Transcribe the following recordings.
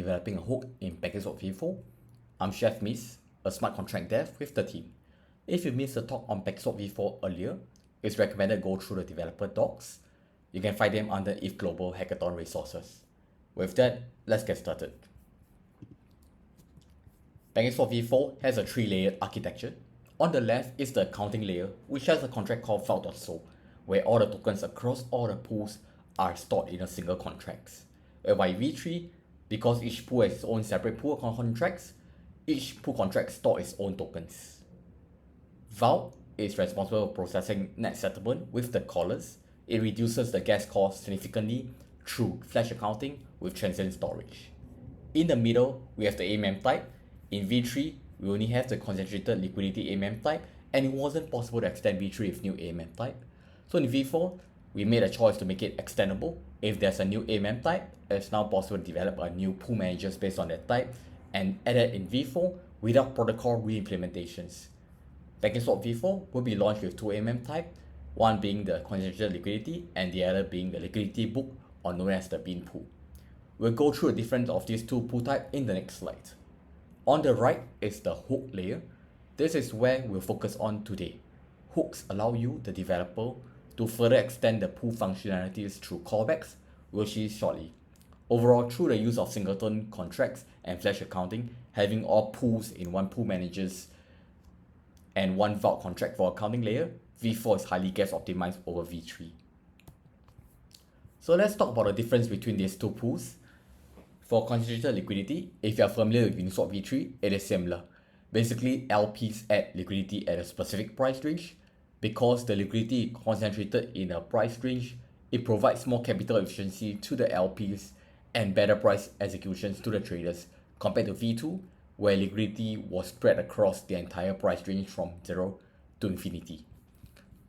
developing a hook in PancakeSwap V4. I'm Chef Miss, a smart contract dev with the team. If you missed the talk on PancakeSwap V4 earlier, it's recommended go through the developer docs. You can find them under ETHGlobal hackathon resources. With that, let's get started. PancakeSwap V4 has a 3-layered architecture. On the left is the accounting layer, which has a contract called vault.so, where all the tokens across all the pools are stored in a single contract. Whereby V3, because each pool has its own separate pool contracts, each pool contract stores its own tokens. Vault is responsible for processing net settlement with the callers. It reduces the gas cost significantly through flash accounting with transient storage. In the middle, we have the AMM type. In V3, we only have the concentrated liquidity AMM type, and it wasn't possible to extend V3 with new AMM type. So in V4, we made a choice to make it extendable. If there's a new AMM type, it's now possible to develop a new pool managers based on that type and add it in V4 without protocol re-implementations. PancakeSwap V4 will be launched with two AMM type, one being the concentrated liquidity and the other being the liquidity book, or known as the bean pool. We'll go through the difference of these two pool types in the next slide. On the right is the hook layer. This is where we'll focus on today. Hooks allow you, the developer, to further extend the pool functionalities through callbacks, we'll see shortly. Overall, through the use of singleton contracts and flash accounting, having all pools in one pool managers and one vault contract for accounting layer, V4 is highly gas optimized over V3. So let's talk about the difference between these two pools. For concentrated liquidity, if you are familiar with Uniswap V3, it is similar. Basically, LPs add liquidity at a specific price range. Because the liquidity is concentrated in a price range, it provides more capital efficiency to the LPs and better price executions to the traders compared to V2, where liquidity was spread across the entire price range from 0 to infinity.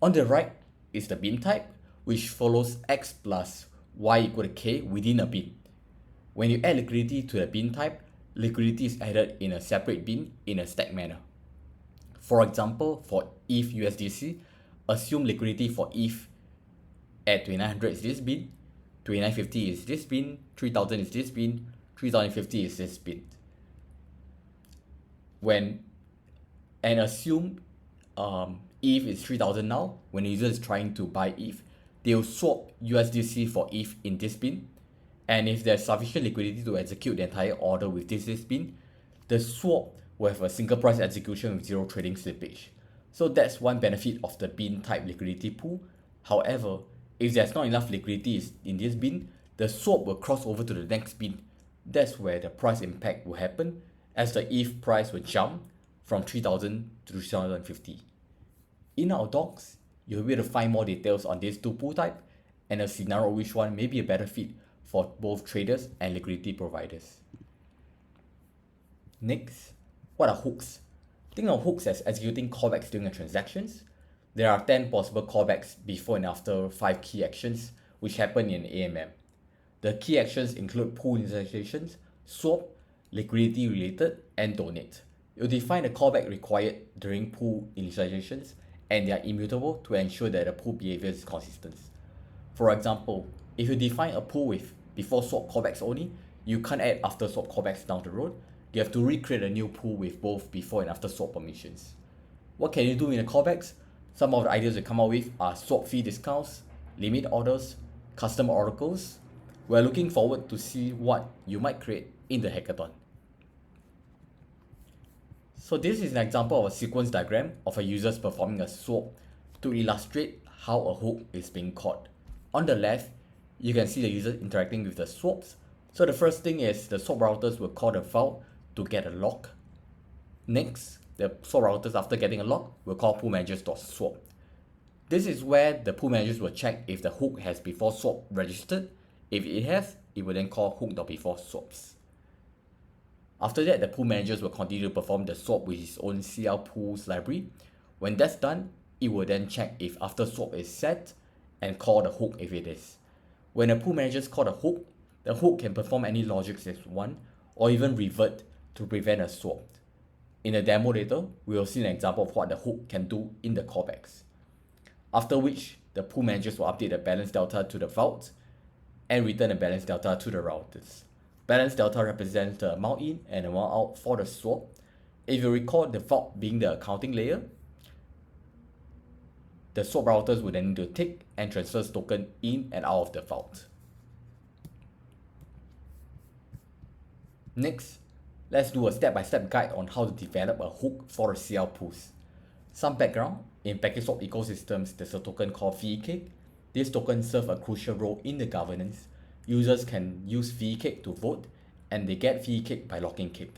On the right is the bin type, which follows X plus Y equal to K within a bin. When you add liquidity to the bin type, liquidity is added in a separate bin in a stacked manner. For example, for ETH USDC, assume liquidity for ETH at 2900 is this bin, 2950 is this bin, 3000 is this bin, 3050 is this bin. And assume ETH is 3000 now. When the user is trying to buy ETH, they will swap USDC for ETH in this bin. And if there's sufficient liquidity to execute the entire order with this bin, the swap will have a single price execution with zero trading slippage. So that's one benefit of the bin type liquidity pool. However, if there's not enough liquidity in this bin, the swap will cross over to the next bin. That's where the price impact will happen, as the ETH price will jump from 3000 to 3050. In our docs, you'll be able to find more details on these two pool type and a scenario which one may be a better fit for both traders and liquidity providers. Next, what are hooks? Think of hooks as executing callbacks during a transactions. There are 10 possible callbacks before and after 5 key actions which happen in AMM. The key actions include pool initializations, swap, liquidity related, and donate. You'll define the callback required during pool initializations, and they are immutable to ensure that the pool behavior is consistent. For example, if you define a pool with before swap callbacks only, you can't add after swap callbacks down the road. You have to recreate a new pool with both before and after swap permissions. What can you do in the callbacks? Some of the ideas we come up with are swap fee discounts, limit orders, custom oracles. We're looking forward to see what you might create in the hackathon. So this is an example of a sequence diagram of a user performing a swap to illustrate how a hook is being called. On the left, you can see the user interacting with the swaps. So the first thing is the swap routers will call the vault to get a lock. Next, the swap routers, after getting a lock, will call pool managers.swap. This is where the pool managers will check if the hook has before swap registered. If it has, it will then call hook.before swaps. After that, the pool managers will continue to perform the swap with his own CL pools library. When that's done, it will then check if after swap is set and call the hook if it is. When the pool managers call the hook can perform any logics as one or even revert to prevent a swap. In the demo later, we will see an example of what the hook can do in the callbacks. After which, the pool managers will update the balance delta to the vault and return the balance delta to the routers. Balance delta represents the amount in and amount out for the swap. If you recall the vault being the accounting layer, the swap routers would then need to take and transfer token in and out of the vault. Next, let's do a step-by-step guide on how to develop a hook for the CL pools. Some background: in PancakeSwap ecosystems, there's a token called VCake. This token serves a crucial role in the governance. Users can use VCake to vote, and they get VCake by locking cake.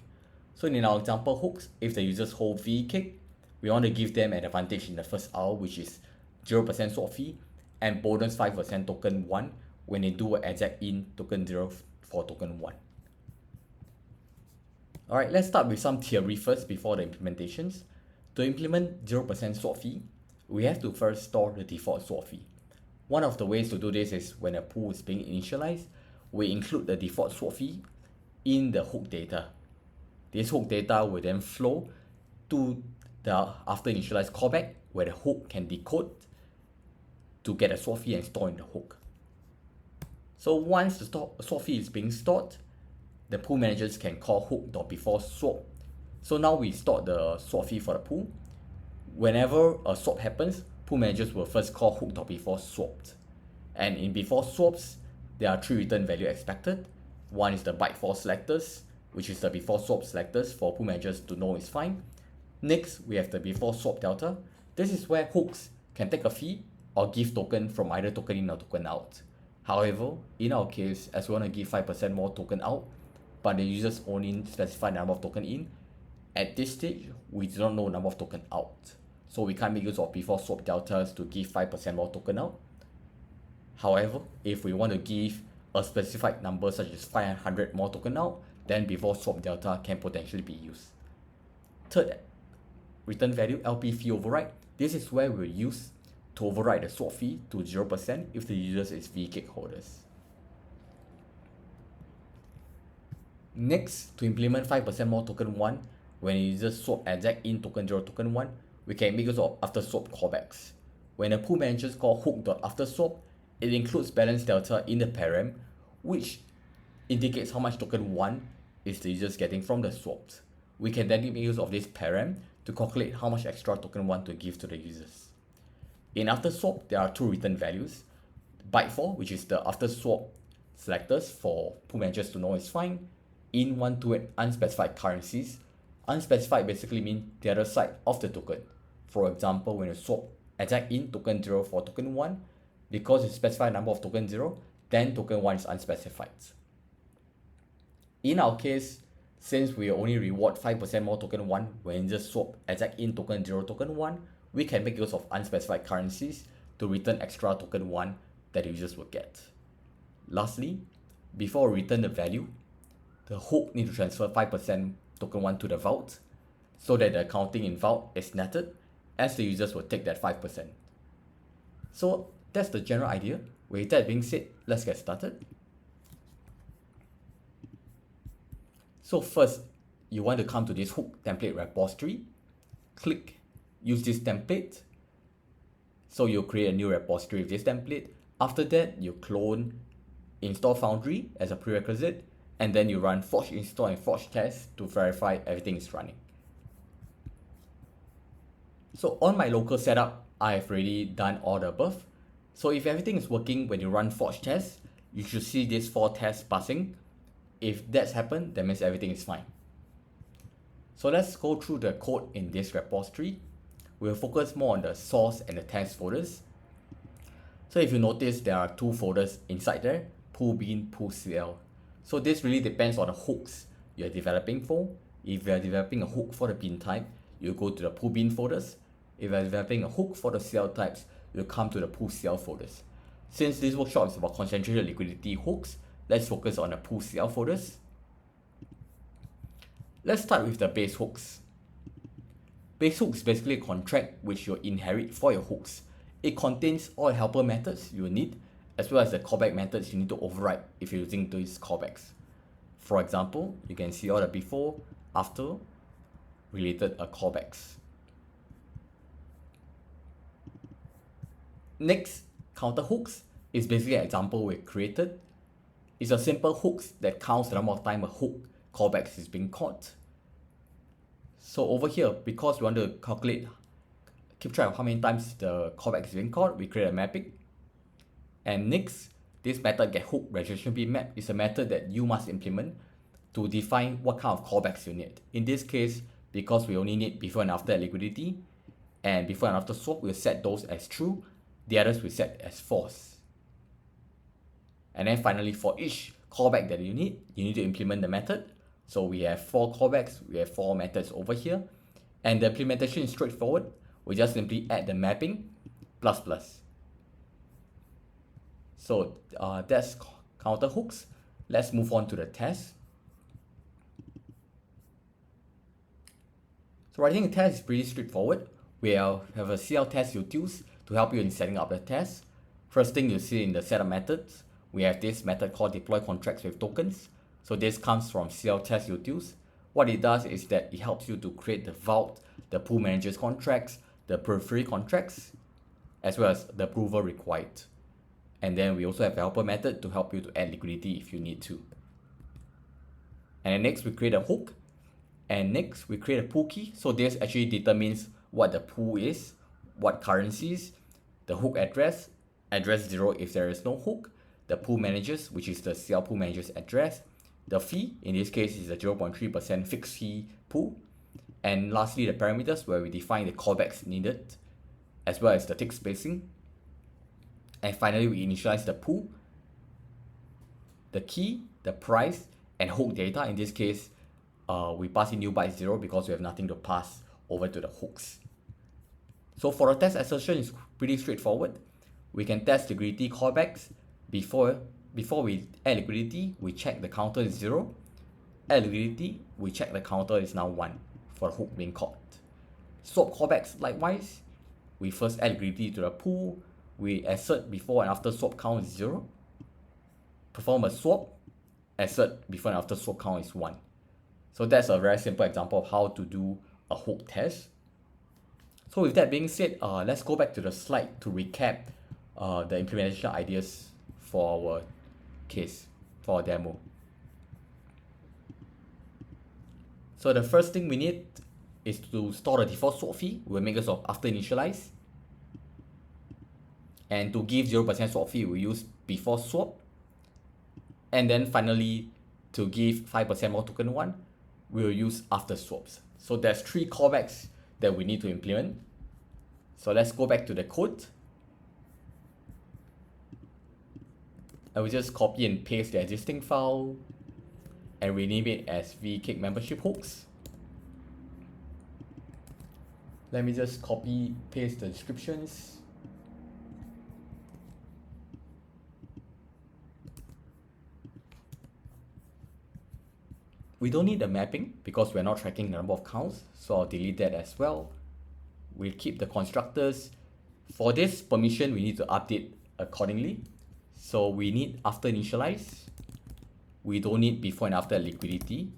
So in our example hooks, if the users hold VCake, we want to give them an advantage in the first hour, which is 0% swap fee, and bonus 5% token 1 when they do an exact in token 0 for token 1. Alright, let's start with some theory first before the implementations. To implement 0% swap fee, we have to first store the default swap fee. One of the ways to do this is when a pool is being initialized, we include the default swap fee in the hook data. This hook data will then flow to the after initialized callback where the hook can decode to get a swap fee and store in the hook. So once the swap fee is being stored, the pool managers can call hook.beforeSwap. So now we stored the swap fee for the pool. Whenever a swap happens, pool managers will first call hook.beforeSwapped. And in before swaps, there are 3 return value expected. One is the byte4 selectors, which is the before swap selectors for pool managers to know it's fine. Next, we have the before swap delta. This is where hooks can take a fee or give token from either token in or token out. However, in our case, as we want to give 5% more token out, but the users only specify the number of token in, at this stage, we do not know the number of token out. So we can't make use of before swap deltas to give 5% more token out. However, if we want to give a specified number such as 500 more token out, then before swap delta can potentially be used. Third, return value LP fee override. This is where we'll use to override the swap fee to 0% if the users is VCake holders. Next, to implement 5% more token 1, when users swap exact in token 0 token 1, we can make use of after swap callbacks. When a pool managers call hook.afterswap, it includes balance delta in the param, which indicates how much token 1 is the users getting from the swaps. We can then make use of this param to calculate how much extra token 1 to give to the users. In after swap, there are 2 return values. Byte4, which is the after swap selectors for pool managers to know it's fine. In 1, 2, and unspecified currencies. Unspecified basically means the other side of the token. For example, when you swap exact in token 0 for token 1, because you specify number of token 0, then token 1 is unspecified. In our case, since we only reward 5% more token 1 when you just swap exact in token 0 token 1, we can make use of unspecified currencies to return extra token 1 that users will get. Lastly, before we return the value, the hook needs to transfer 5% token 1 to the vault so that the accounting in vault is netted as the users will take that 5%. So that's the general idea. With that being said, let's get started. So first, you want to come to this hook template repository, click use this template. So you'll create a new repository with this template. After that, you clone install Foundry as a prerequisite, and then you run forge install and forge test to verify everything is running. So on my local setup, I have already done all the above. So if everything is working when you run forge test, you should see these 4 tests passing. If that's happened, that means everything is fine. So let's go through the code in this repository. We'll focus more on the source and the test folders. So if you notice, there are 2 folders inside there, pool bean, pool CL. So this really depends on the hooks you're developing for. If you're developing a hook for the bean type, you go to the pool bean folders. If you're developing a hook for the CL types, you'll come to the pool CL folders. Since this workshop is about concentrated liquidity hooks, let's focus on the pool CL folders. Let's start with the base hooks. Base hook is basically a contract which you'll inherit for your hooks. It contains all the helper methods you need, as well as the callback methods you need to override if you're using these callbacks. For example, you can see all the before, after related callbacks. Next, counter hooks is basically an example we created. It's a simple hooks that counts the number of time a hook callbacks is being caught. So over here, because we want to keep track of how many times the callback is being called, we create a mapping. And next, this method getHook registration B map is a method that you must implement to define what kind of callbacks you need. In this case, because we only need before and after liquidity and before and after swap, we'll set those as true. The others we set as false. And then finally, for each callback that you need to implement the method. So we have 4 callbacks, we have 4 methods over here. And the implementation is straightforward. We just simply add the mapping plus plus. So that's counter hooks. Let's move on to the test. So writing a test is pretty straightforward. We have a CL test utils to help you in setting up the test. First thing you see in the setup methods, we have this method called deploy contracts with tokens. So this comes from CL test utils. What it does is that it helps you to create the vault, the pool managers contracts, the periphery contracts, as well as the approval required. And then we also have a helper method to help you to add liquidity if you need to. And then next we create a hook. And next we create a pool key. So this actually determines what the pool is, what currencies, the hook address 0 if there is no hook, the pool managers, which is the CL pool managers address, the fee, in this case is a 0.3% fixed fee pool, and lastly the parameters where we define the callbacks needed, as well as the tick spacing. And finally, we initialize the pool, the key, the price, and hook data. In this case, we pass in new byte 0 because we have nothing to pass over to the hooks. So for the test assertion, it's pretty straightforward. We can test liquidity callbacks. Before we add liquidity, we check the counter is 0. Add liquidity, we check the counter is now 1 for the hook being caught. Swap callbacks, likewise, we first add liquidity to the pool. We assert before and after swap count is 0. Perform a swap, assert before and after swap count is 1. So that's a very simple example of how to do a hook test. So with that being said, let's go back to the slide to recap the implementation ideas for our case, for our demo. So the first thing we need is to store the default swap fee. We'll make use of after initialize. And to give 0% swap fee, we use before swap. And then finally, to give 5% more token 1, we'll use after swaps. So there's 3 callbacks that we need to implement. So let's go back to the code. I will just copy and paste the existing file and rename it as vcake membership hooks. Let me just copy paste the descriptions. We don't need the mapping because we're not tracking the number of counts, so I'll delete that as well. We'll keep the constructors. For this permission, we need to update accordingly. So we need after initialize. We don't need before and after liquidity.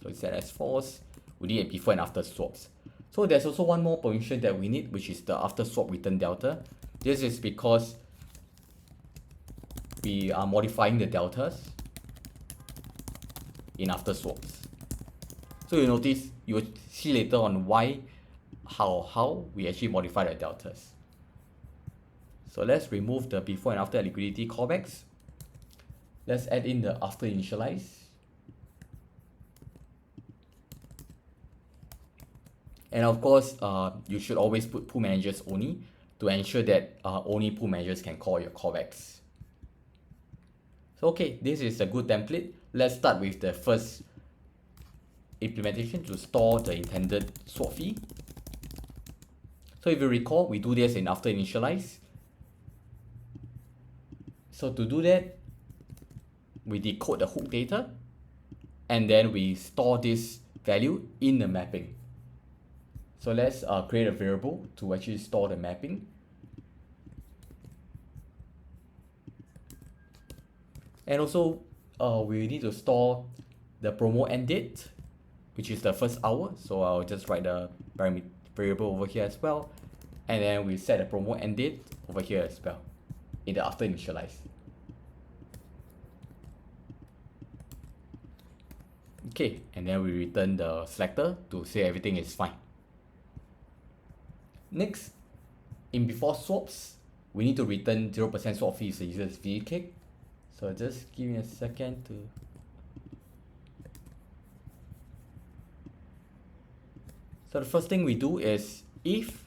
So it's set as false. We need a before and after swaps. So there's also one more permission that we need, which is the after swap return delta. This is because we are modifying the deltas in after swaps. So you notice, you will see later on how we actually modify the deltas. So let's remove the before and after liquidity callbacks. Let's add in the after initialize. And of course, you should always put pool managers only to ensure that only pool managers can call your callbacks. So okay, this is a good template. Let's start with the first implementation to store the intended swap fee. So if you recall, we do this in after initialize. So to do that, we decode the hook data and then we store this value in the mapping. So let's create a variable to actually store the mapping. And also, we need to store the promo end date, which is the first hour. So I'll just write the variable over here as well. And then we set the promo end date over here as well in the after initialize. Okay, and then we return the selector to say everything is fine. Next, in before swaps, we need to return 0% swap fee if the user is VK. So just give me a second to. So the first thing we do is, if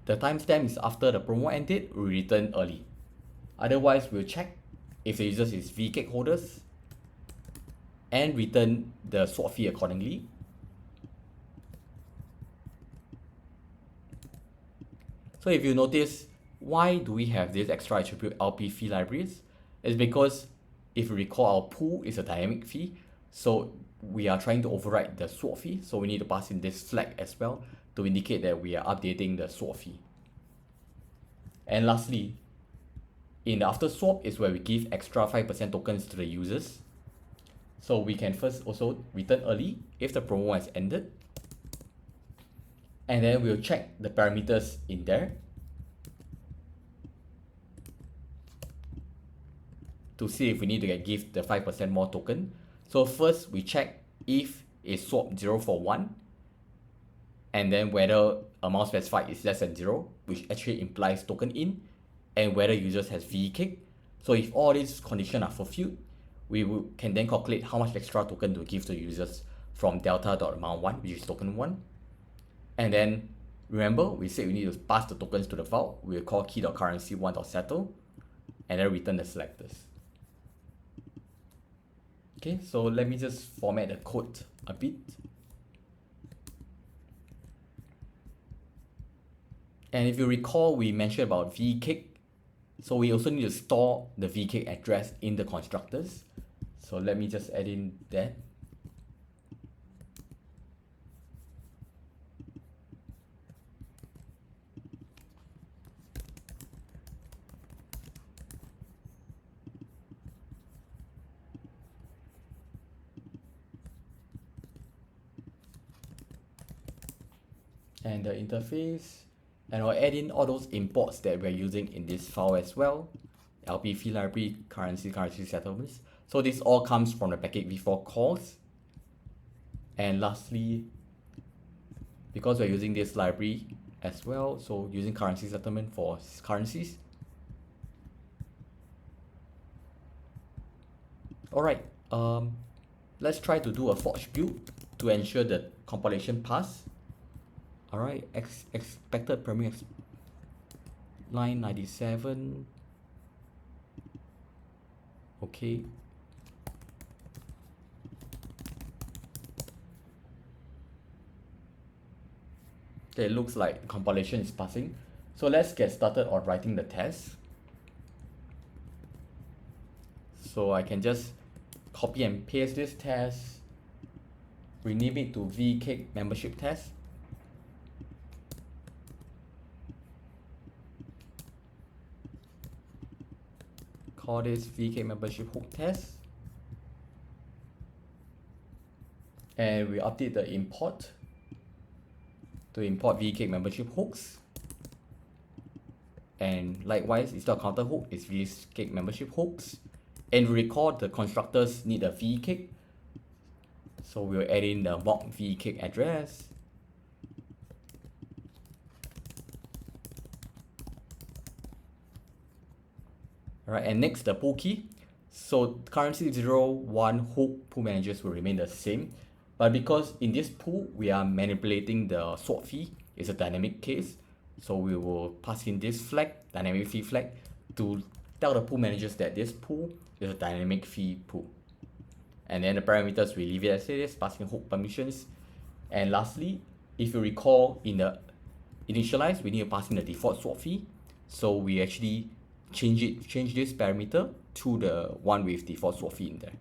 the timestamp is after the promo end date, we return early. Otherwise, we'll check if the users is VK holders and return the swap fee accordingly. So if you notice, why do we have this extra attribute LP fee libraries? It's because if you recall, our pool is a dynamic fee. So we are trying to override the swap fee. So we need to pass in this flag as well to indicate that we are updating the swap fee. And lastly, in the after swap is where we give extra 5% tokens to the users. So we can first also return early if the promo has ended. And then we'll check the parameters in there to see if we need to give the 5% more token. So first we check if it's swap 0 for 1, and then whether amount specified is less than 0, which actually implies token in, and whether users has VK. So if all these conditions are fulfilled, we can then calculate how much extra token to give to users from delta.amount1, which is token 1. And then remember, we said we need to pass the tokens to the vault. We'll call key.currency1.settle and then return the selectors. Okay, so let me just format the code a bit. And if you recall, we mentioned about vcake. So we also need to store the vcake address in the constructors. So let me just add in that. And the interface, and I'll add in all those imports that we're using in this file as well. LP fee library, currency settlements. So this all comes from the Pancake V4 calls. And lastly, because we're using this library as well, so using currency settlement for currencies. Alright, let's try to do a forge build to ensure the compilation pass. Alright, expected primary line 97. Okay. Okay, it looks like compilation is passing. So let's get started on writing the test. So I can just copy and paste this test, rename it to vcake membership test. Call this vcake membership hook test. And we update the import to import vcake membership hooks. And likewise, instead of counter hook, it's vcake membership hooks. And recall the constructors need a vcake. So we'll add in the mock vcake address. Alright, and next the pool key. So currency 0, 1 hook pool managers will remain the same. But because in this pool, we are manipulating the swap fee, it's a dynamic case. So we will pass in this flag, dynamic fee flag, to tell the pool managers that this pool is a dynamic fee pool. And then the parameters, we leave it as it is, passing hook permissions. And lastly, if you recall, in the initialize, we need to pass in the default swap fee. So we actually change this parameter to the one with default swap fee in there.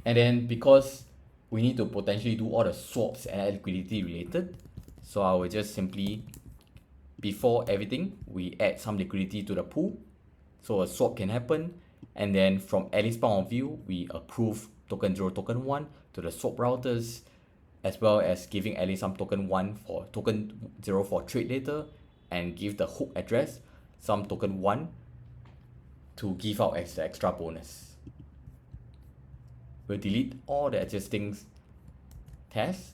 And then because we need to potentially do all the swaps and liquidity related, so I will just simply, before everything, we add some liquidity to the pool so a swap can happen. And then from Alice point of view, we approve token 0, token 1 to the swap routers, as well as giving Alice some token 1 for token 0 for trade later, and give the hook address some token 1 to give out as the extra bonus. we'll delete all the existing tests.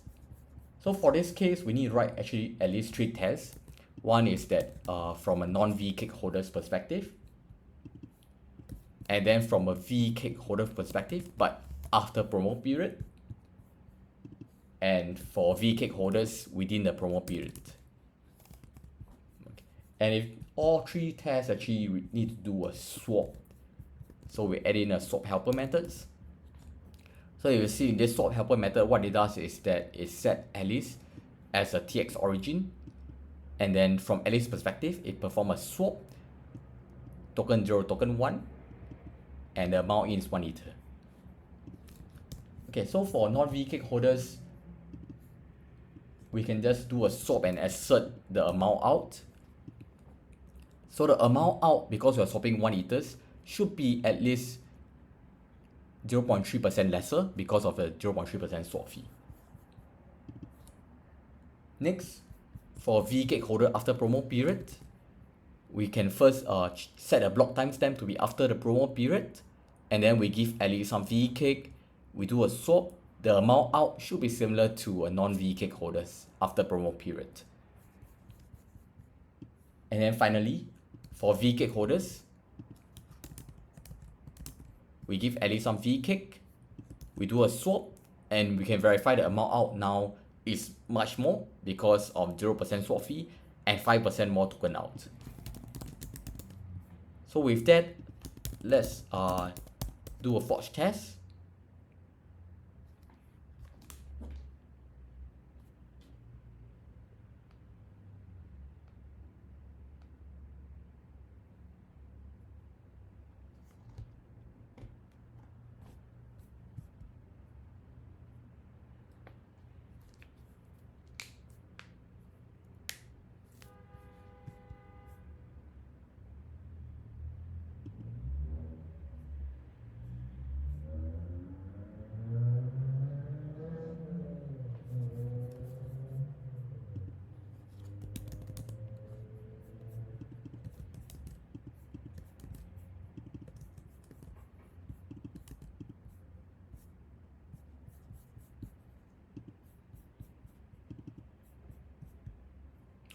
So for this case, we need to write actually at least 3 tests. One is that from a non-VCake holder's perspective, and then from a VCake holder perspective, but after promo period, and for VCake holders within the promo period. Okay. And if all 3 tests actually we need to do a swap, so we add in a swap helper methods. So you see in this swap helper method, what it does is that it set Alice as a TX origin, and then from Alice's perspective, it performs a swap token 0, token 1, and the amount in is 1 Ether. Okay, so for non-VCake holders, we can just do a swap and assert the amount out. So the amount out, because we're swapping 1 Ethers, should be at least 0.3% lesser because of the 0.3% swap fee. Next, for VCake holder after promo period, we can first set a block timestamp to be after the promo period, and then we give Ali some VCake, we do a swap. The amount out should be similar to a non-VCake holders after promo period. And then finally, for VCake holders, we give Ali some VCake, we do a swap, and we can verify the amount out now is much more because of 0% swap fee and 5% more token out. So with that, let's do a forge test.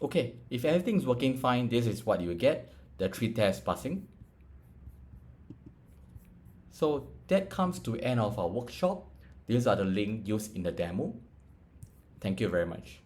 Okay, if everything's working fine, this is what you get, the 3 tests passing. So that comes to end of our workshop. These are the links used in the demo. Thank you very much.